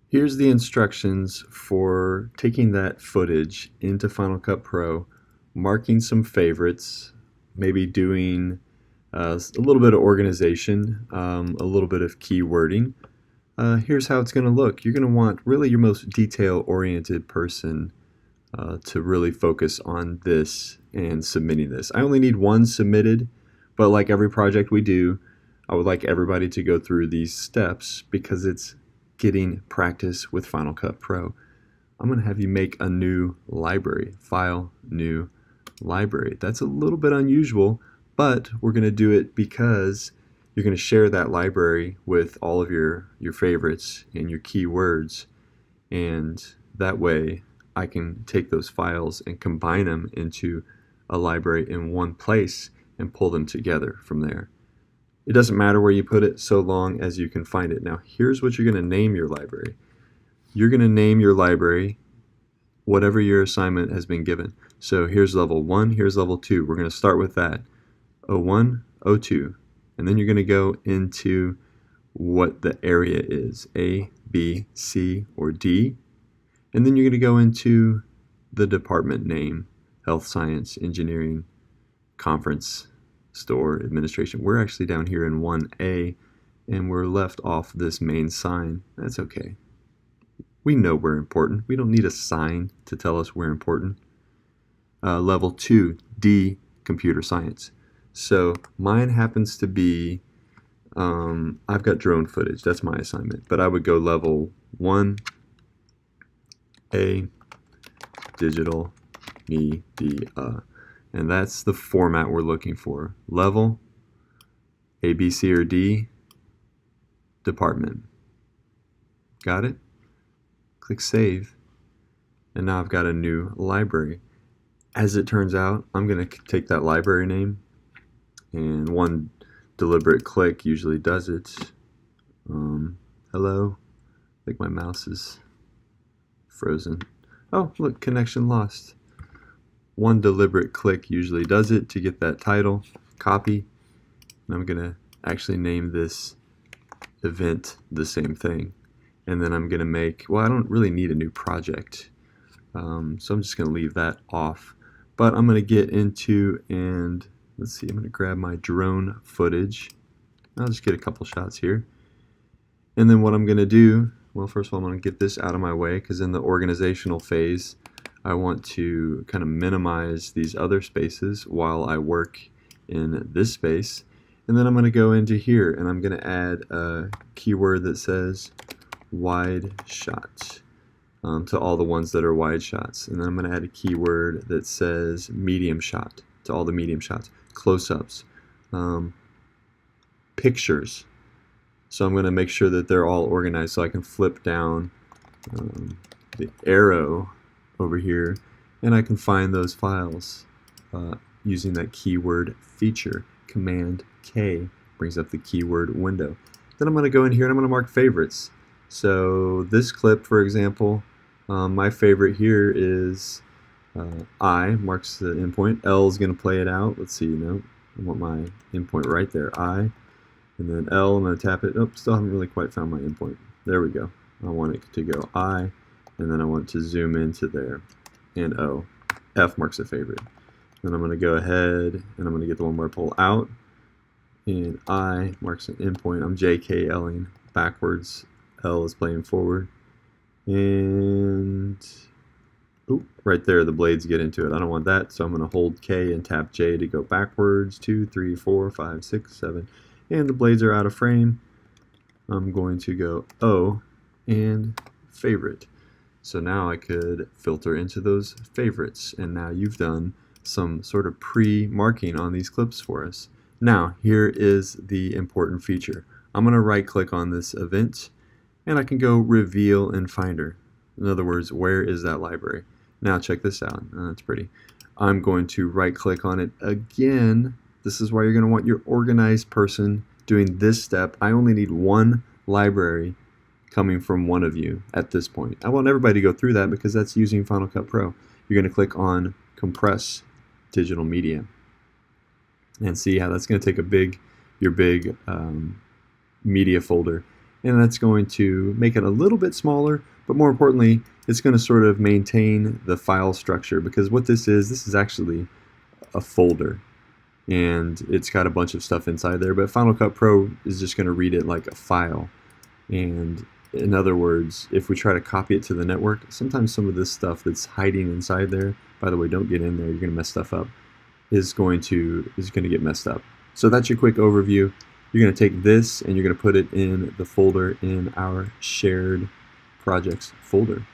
Here's the instructions for taking that footage into Final Cut Pro, marking some favorites, maybe doing a little bit of organization, a little bit of keywording. Here's how it's going to look. You're going to want really your most detail-oriented person to really focus on this and submitting this. I only need one submitted, but like every project we do, I would like everybody to go through these steps because it's getting practice with Final Cut Pro. I'm going to have you make a new library, file, new library. That's a little bit unusual, but we're going to do it because you're going to share that library with all of your favorites and your keywords, and that way I can take those files and combine them into a library in one place and pull them together from there. It doesn't matter where you put it so long as you can find it. Now here's what you're going to name your library. You're going to name your library whatever your assignment has been given. So here's level 1, here's level 2. We're going to start with that. O1, O2. And then you're going to go into what the area is, A, B, C, or D. And then you're going to go into the department name, health science, engineering, conference, store, administration. We're actually down here in 1A, and we're left off this main sign. That's okay. We know we're important. We don't need a sign to tell us we're important. Level 2, D, computer science. So mine happens to be, I've got drone footage. That's my assignment. But I would go level 1, A, digital, media. And that's the format we're looking for. Level, A, B, C, or D, department. Got it? Click Save. And now I've got a new library. As it turns out, I'm going to take that library name, and one deliberate click usually does it. Hello? I think my mouse is frozen. Oh, look, connection lost. One deliberate click usually does it to get that title. Copy. And I'm going to actually name this event the same thing. And then I'm going to make, well, I don't really need a new project. So I'm just going to leave that off. But I'm going to get into, and let's see, I'm going to grab my drone footage. I'll just get a couple shots here. And then what I'm going to do, well, first of all, I'm going to get this out of my way because in the organizational phase, I want to kind of minimize these other spaces while I work in this space. And then I'm going to go into here and I'm going to add a keyword that says wide shot to all the ones that are wide shots. And then I'm going to add a keyword that says medium shot to all the medium shots. Close-ups, pictures. So I'm going to make sure that they're all organized so I can flip down the arrow over here and I can find those files using that keyword feature. Command K brings up the keyword window. Then I'm going to go in here and I'm going to mark favorites. So this clip, for example, my favorite here is I, marks the endpoint. L is going to play it out. Let's see, I want my endpoint right there. I, and then L, I'm going to tap it. Oh, still haven't really quite found my endpoint. There we go. I want it to go I, and then I want to zoom into there. And O. F marks a favorite. Then I'm going to go ahead and I'm going to get the one where I pull out. And I marks an endpoint. I'm JKLing backwards. L is playing forward. And oh, right there, the blades get into it. I don't want that, so I'm going to hold K and tap J to go backwards. 2, 3, 4, 5, 6, 7. And the blades are out of frame. I'm going to go O and favorite. So now I could filter into those favorites. And now you've done some sort of pre-marking on these clips for us. Now, here is the important feature. I'm going to right-click on this event, and I can go Reveal in Finder. In other words, where is that library? Now check this out. That's pretty. I'm going to right-click on it again. This is why you're going to want your organized person doing this step. I only need one library coming from one of you at this point. I want everybody to go through that because that's using Final Cut Pro. You're going to click on Compress Digital Media and see how that's going to take your big media folder and that's going to make it a little bit smaller, but more importantly, it's going to sort of maintain the file structure, because what this is actually a folder, and it's got a bunch of stuff inside there, but Final Cut Pro is just going to read it like a file. And in other words, if we try to copy it to the network, sometimes some of this stuff that's hiding inside there, by the way, don't get in there, you're going to mess stuff up, is going to get messed up. So that's your quick overview. You're going to take this and you're going to put it in the folder in our shared projects folder.